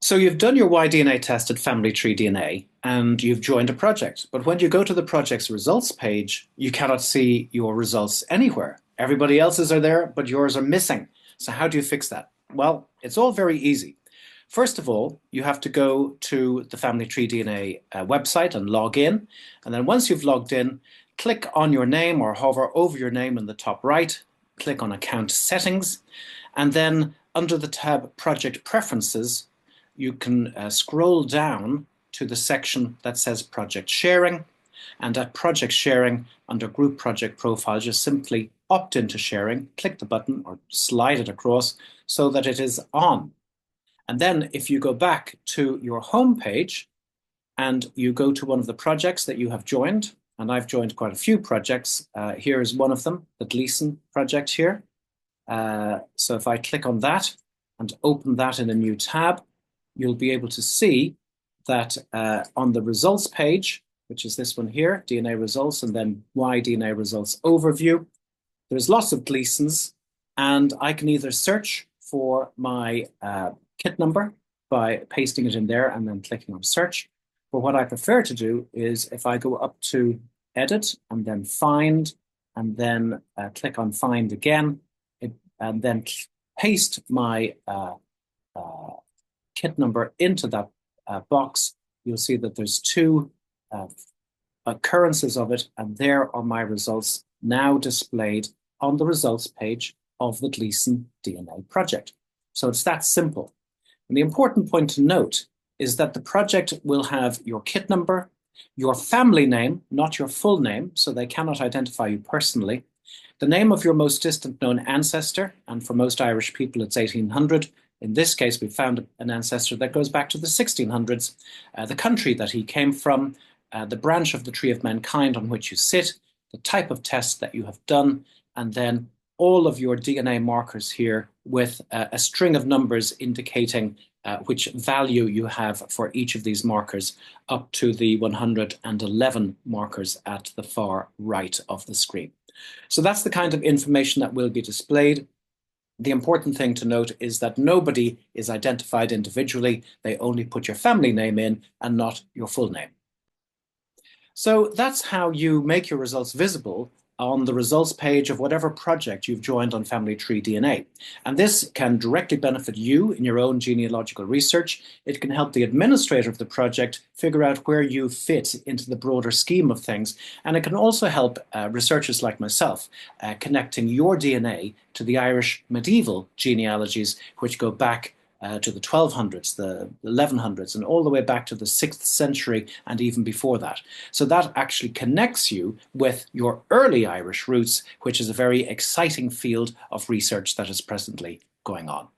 So you've done your Y-DNA test at FamilyTreeDNA and you've joined a project. But when you go to the project's results page, you cannot see your results anywhere. Everybody else's are there, but yours are missing. So how do you fix that? Well, it's all very easy. First of all, you have to go to the FamilyTreeDNA website and log in. And then once you've logged in, click on your name or hover over your name in the top right, click on Account Settings, and then under the tab Project Preferences, you can scroll down to the section that says Project Sharing. And at Project Sharing, under Group Project Profile, just simply opt into sharing, click the button or slide it across so that it is on. And then if you go back to your home page and you go to one of the projects that you have joined, and I've joined quite a few projects. Here is one of them, the Gleason project here. So if I click on that and open that in a new tab, you'll be able to see that on the results page, which is this one here, DNA results, and then Y-DNA results overview, there's lots of Gleasons, and I can either search for my kit number by pasting it in there and then clicking on search. But what I prefer to do is if I go up to edit and then find, and then click on find again, and then paste my kit number into that box, you'll see that there's two occurrences of it, and there are my results now displayed on the results page of the Gleason DNA project. So it's that simple. And the important point to note is that the project will have your kit number, your family name, not your full name, so they cannot identify you personally, the name of your most distant known ancestor, and for most Irish people it's 1800. In this case, we found an ancestor that goes back to the 1600s, the country that he came from, the branch of the tree of mankind on which you sit, the type of test that you have done, and then all of your DNA markers here with a string of numbers indicating which value you have for each of these markers up to the 111 markers at the far right of the screen. So that's the kind of information that will be displayed. The important thing to note is that nobody is identified individually. They only put your family name in and not your full name. So that's how you make your results visible on the results page of whatever project you've joined on FamilyTreeDNA. And this can directly benefit you in your own genealogical research. It can help the administrator of the project figure out where you fit into the broader scheme of things. And it can also help researchers like myself connecting your DNA to the Irish medieval genealogies, which go back to the 1200s, the 1100s, and all the way back to the 6th century and even before that. So that actually connects you with your early Irish roots, which is a very exciting field of research that is presently going on.